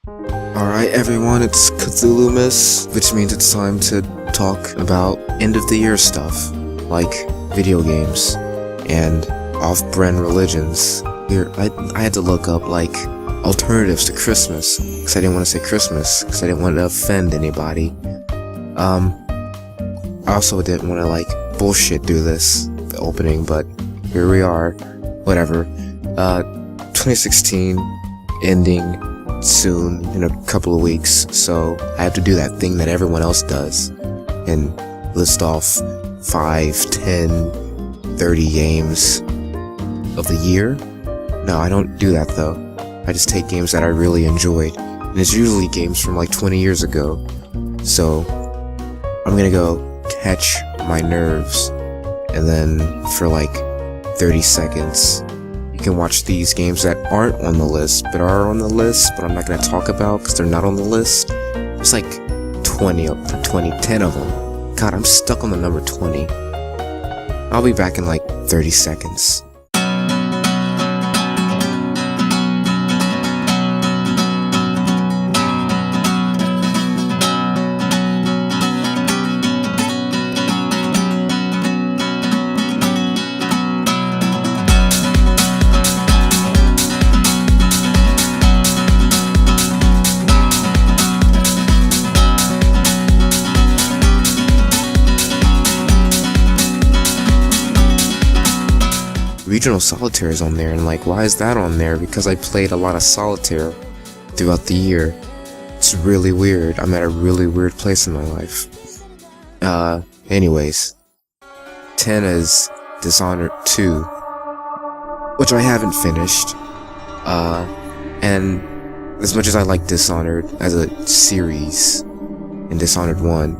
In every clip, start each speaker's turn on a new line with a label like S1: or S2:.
S1: Alright everyone, it's Cthulhu Miss, which means it's time to talk about end of the year stuff, like video games, and off-brand religions. Here, I had to look up, like, alternatives to Christmas, because I didn't want to say Christmas, because I didn't want to offend anybody. I also didn't want to, like, bullshit do this, the opening, but here we are. Whatever. 2016, ending soon, in a couple of weeks, so I have to do that thing that everyone else does, and list off 5, 10, 30 games of the year. No, I don't do that though. I just take games that I really enjoyed, and it's usually games from like 20 years ago. So I'm gonna go catch my nerves, and then for like 30 seconds you can watch these games that aren't on the list but are on the list, but I'm not gonna talk about because they're not on the list. There's like 10 of them. God, I'm stuck on the number 20. I'll be back in like 30 seconds. Regional Solitaire is on there, and like, why is that on there? Because I played a lot of Solitaire throughout the year. It's really weird. I'm at a really weird place in my life. Anyways. 10 is Dishonored 2, which I haven't finished. And as much as I like Dishonored as a series, and Dishonored 1,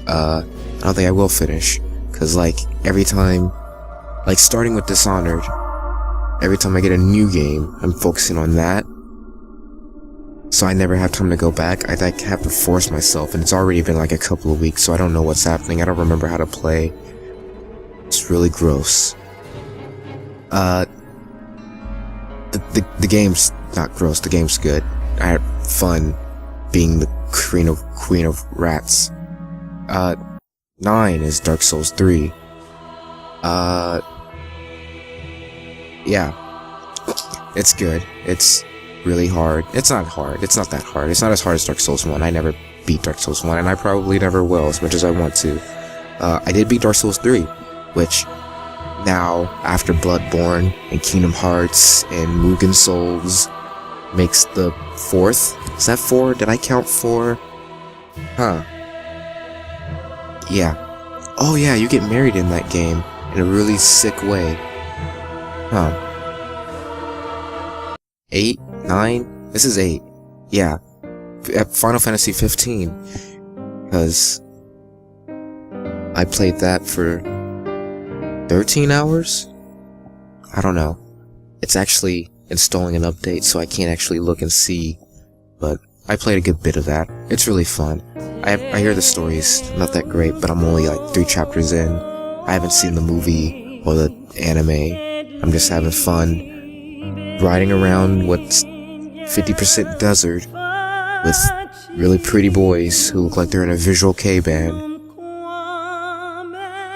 S1: I don't think I will finish. Cause like, every time, like starting with Dishonored, every time I get a new game, I'm focusing on that. So I never have time to go back. I like have to force myself, and it's already been like a couple of weeks, so I don't know what's happening. I don't remember how to play. It's really gross. The game's not gross, the game's good. I had fun being the queen of rats. 9 is Dark Souls 3. Yeah, it's good. It's really hard. It's not hard. It's not that hard. It's not as hard as Dark Souls 1. I never beat Dark Souls 1, and I probably never will as much as I want to. I did beat Dark Souls 3, which now, after Bloodborne and Kingdom Hearts and Mugen Souls, makes the 4th. Is that 4? Did I count 4? Huh. Yeah. Oh yeah, you get married in that game in a really sick way. Huh. 8? 9? This is 8. Yeah. At Final Fantasy 15. Because I played that for 13 hours? I don't know. It's actually installing an update, so I can't actually look and see. But I played a good bit of that. It's really fun. I hear the story's not that great, but I'm only like 3 chapters in. I haven't seen the movie or the anime. I'm just having fun riding around what's 50% desert with really pretty boys who look like they're in a Visual K band.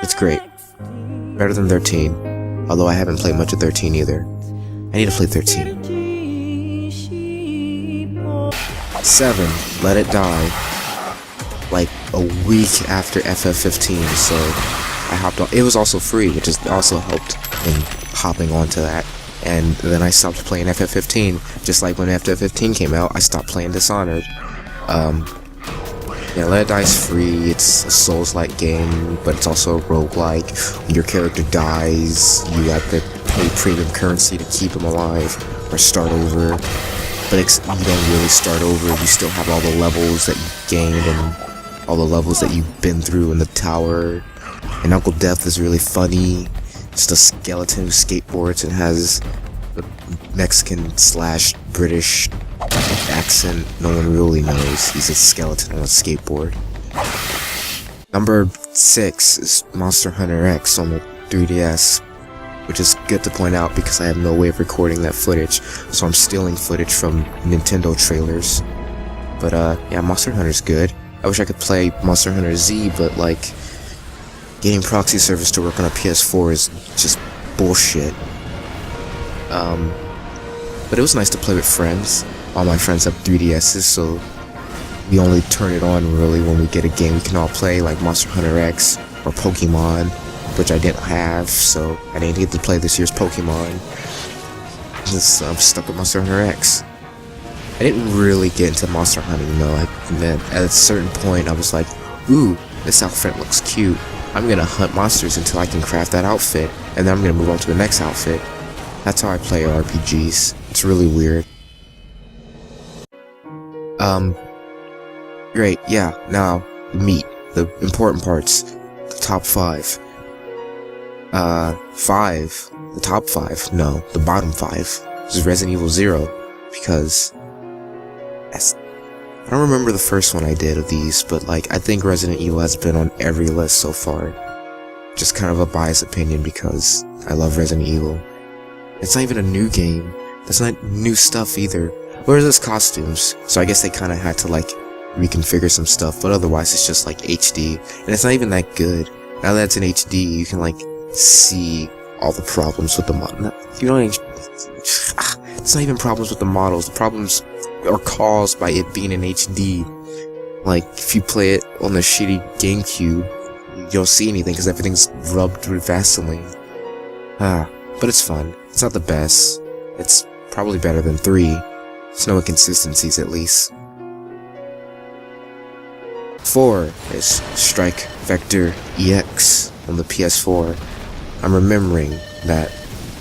S1: It's great. Better than 13. Although I haven't played much of 13 either. I need to play 13. 7, Let It Die. Like a week after FF15, so I hopped on. It was also free, which has also helped in hopping onto that. And then I stopped playing FF15, just like when FF15 came out, I stopped playing Dishonored. Yeah, Let It Die is free. It's a Souls-like game, but it's also a roguelike. When your character dies, you have to pay premium currency to keep him alive, or start over. But you don't really start over. You still have all the levels that you gained and all the levels that you've been through in the tower. And Uncle Death is really funny. Just a skeleton who skateboards and has a Mexican/British accent. No one really knows. He's a skeleton on a skateboard. Number 6 is Monster Hunter X on the 3DS. which is good to point out because I have no way of recording that footage, so I'm stealing footage from Nintendo trailers. But yeah, Monster Hunter's good. I wish I could play Monster Hunter Z, but like, getting proxy service to work on a PS4 is just bullshit. But it was nice to play with friends. All my friends have 3DSs, so we only turn it on really when we get a game we can all play, like Monster Hunter X or Pokemon, which I didn't have, so I didn't get to play this year's Pokemon. I'm stuck with Monster Hunter X. I didn't really get into monster hunting though. At a certain point I was like, ooh, this outfit looks cute. I'm gonna hunt monsters until I can craft that outfit, and then I'm gonna move on to the next outfit. That's how I play RPGs. It's really weird. Great, yeah, now, meat. The important parts. The top 5. The top 5. No, the bottom 5. This is Resident Evil 0. Because I don't remember the first one I did of these, but like, I think Resident Evil has been on every list so far. Just kind of a biased opinion because I love Resident Evil. It's not even a new game. That's not new stuff either. Whereas it's costumes, so I guess they kind of had to like reconfigure some stuff, but otherwise it's just like HD, and it's not even that good. Now that it's in HD, you can like see all the problems with the model. It's not even problems with the models. The problems are caused by it being in HD. Like, if you play it on the shitty GameCube, you don't see anything because everything's rubbed with Vaseline. But it's fun. It's not the best. It's probably better than 3. There's no inconsistencies, at least. 4 is Strike Vector EX on the PS4. I'm remembering that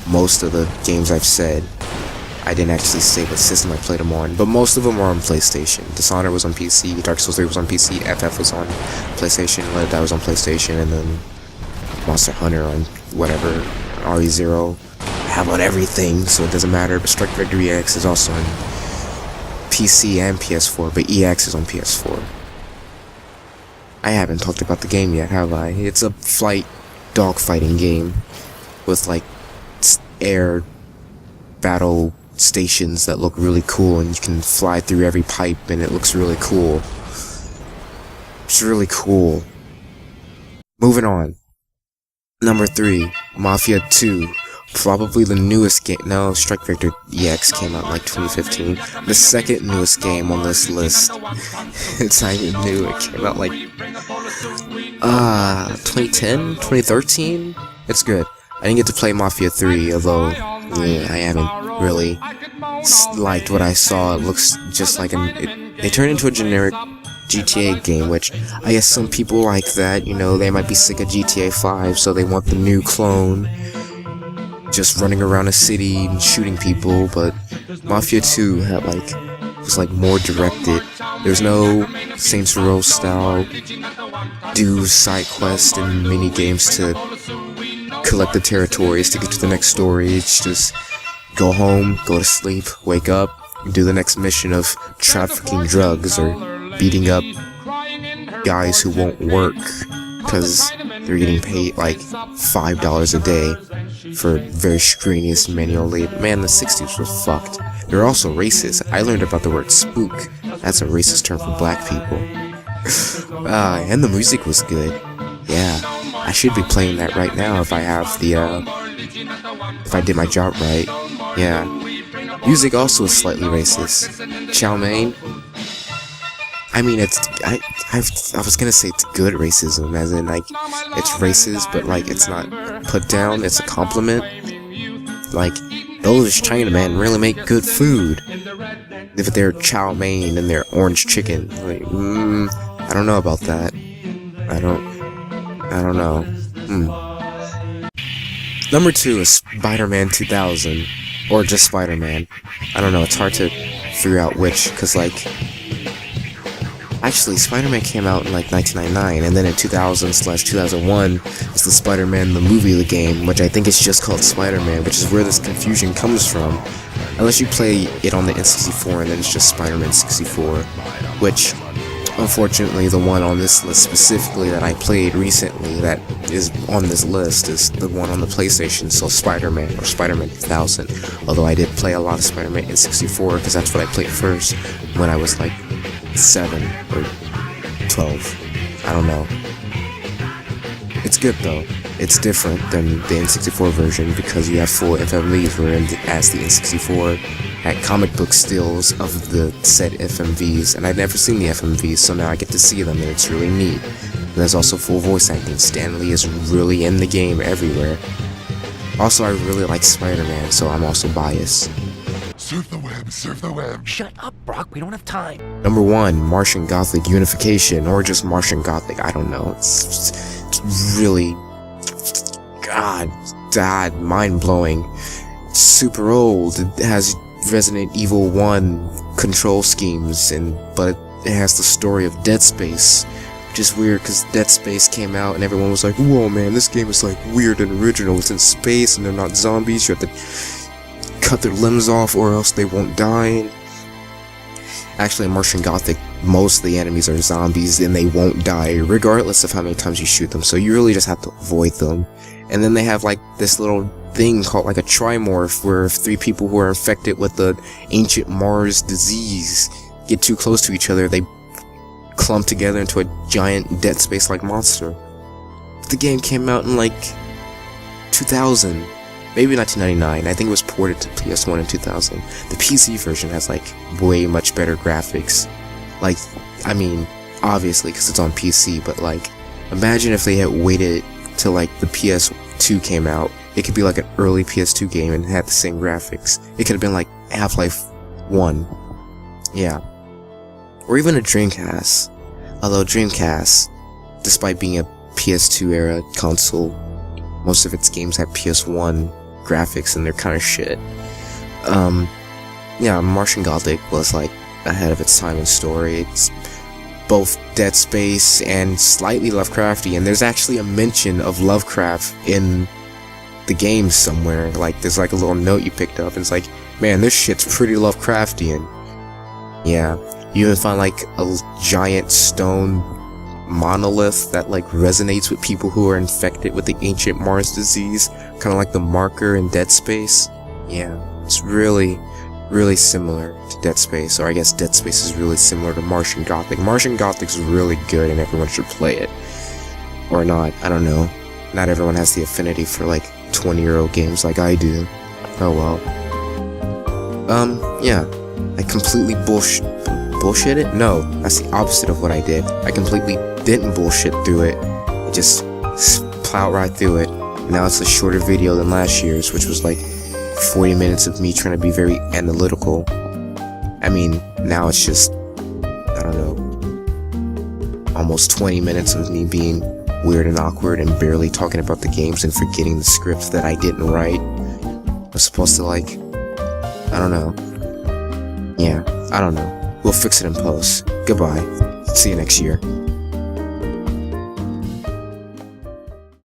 S1: most of the games I've said, I didn't actually say what system I played them on, but most of them are on PlayStation. Dishonored was on PC, Dark Souls 3 was on PC, FF was on PlayStation, Let It Die was on PlayStation, and then Monster Hunter on whatever, RE0. I have on everything, so it doesn't matter, but Strike Vector EX is also on PC and PS4, but EX is on PS4. I haven't talked about the game yet, have I? It's a flight dogfighting game with like air battle stations that look really cool, and you can fly through every pipe, and it looks really cool. It's really cool. Moving on. Number 3, Mafia 2. Probably the newest game. No, Strike Vector EX came out in like 2015. The second newest game on this list. It's not even new. It came out like 2010, 2013. It's good. I didn't get to play Mafia 3, although yeah, I haven't really liked what I saw. It looks just like they turned into a generic GTA game, which I guess some people like that. You know, they might be sick of GTA 5, so they want the new clone. Just running around a city and shooting people, but Mafia 2 had was more directed. There's no Saints Row style do side quests and mini games to collect the territories to get to the next story. It's just go home, go to sleep, wake up, and do the next mission of trafficking drugs or beating up guys who won't work because they're getting paid like $5 a day for very strenuous manual labor. Man, the 60s were fucked. They're also racist. I learned about the word spook. That's a racist term for black people. And the music was good. Yeah, I should be playing that right now if I have the, if I did my job right. Yeah. Music also is slightly racist. Chow mein. I mean, I was gonna say it's good racism, as in, like, it's racist, but, like, it's not put down, it's a compliment. Like, those Chinamen really make good food. If they're chow mein and they're orange chicken, like, I don't know about that. I don't know. Number 2 is Spider-Man 2000, or just Spider-Man. I don't know, it's hard to figure out which, cause, like, actually, Spider-Man came out in like 1999, and then in 2000/2001 is the Spider-Man the movie, the game, which I think is just called Spider-Man, which is where this confusion comes from. Unless you play it on the N64 and then it's just Spider-Man 64, which Unfortunately, the one on this list specifically that I played recently that is on this list is the one on the PlayStation, so Spider-Man, or Spider-Man 2000. Although I did play a lot of Spider-Man in 64, because that's what I played first when I was like 7 or 12. I don't know. It's good though. It's different than the N64 version because you have full FMVs, whereas the N64 had comic book stills of the said FMVs, and I'd never seen the FMVs, so now I get to see them, and it's really neat. And there's also full voice acting. Stan Lee is really in the game everywhere. Also, I really like Spider-Man, so I'm also biased.
S2: Surf the web, surf the web.
S3: Shut up, Brock, we don't have time.
S1: Number 1, Martian Gothic Unification, or just Martian Gothic, I don't know. It's really... God, mind-blowing. Super old. It has Resident Evil 1 control schemes, but it has the story of Dead Space, which is weird because Dead Space came out and everyone was like, whoa man, this game is like weird and original. It's in space and they're not zombies. You have to cut their limbs off or else they won't die. Actually, in Martian Gothic, most of the enemies are zombies and they won't die regardless of how many times you shoot them, so you really just have to avoid them. And then they have like this little thing called like a trimorph, where 3 people who are infected with the ancient Mars disease get too close to each other, they clump together into a giant Dead Space like monster. The game came out in like 2000, maybe 1999. I think it was ported to PS1 in 2000. The PC version has like way much better graphics. Like, I mean, obviously because it's on PC, but like, imagine if they had waited till like the PS2 came out. It could be like an early PS2 game and had the same graphics. It could have been like Half-Life 1. Yeah. Or even a Dreamcast. Although Dreamcast, despite being a PS2 era console, most of its games have PS1 graphics and they're kind of shit. Yeah, Martian Gothic was like ahead of its time in story. It's both Dead Space and slightly Lovecrafty, and there's actually a mention of Lovecraft in the game somewhere. Like, there's like a little note you picked up and it's like, man, this shit's pretty Lovecraftian. Yeah, you even find like a giant stone monolith that like resonates with people who are infected with the ancient Mars disease, kind of like the marker in Dead Space. Yeah, it's really similar to Dead Space, or I guess Dead Space is really similar to Martian Gothic. Martian Gothic's really good and everyone should play it. Or not, I don't know. Not everyone has the affinity for like 20-year-old games like I do. Oh well. Yeah. I completely bullshit it? No, that's the opposite of what I did. I completely didn't bullshit through it. I just plowed right through it. Now it's a shorter video than last year's, which was like 40 minutes of me trying to be very analytical. I mean, now it's just, I don't know, almost 20 minutes of me being weird and awkward and barely talking about the games and forgetting the script that I didn't write. I was supposed to like, I don't know. Yeah, I don't know. We'll fix it in post. Goodbye. See you next year.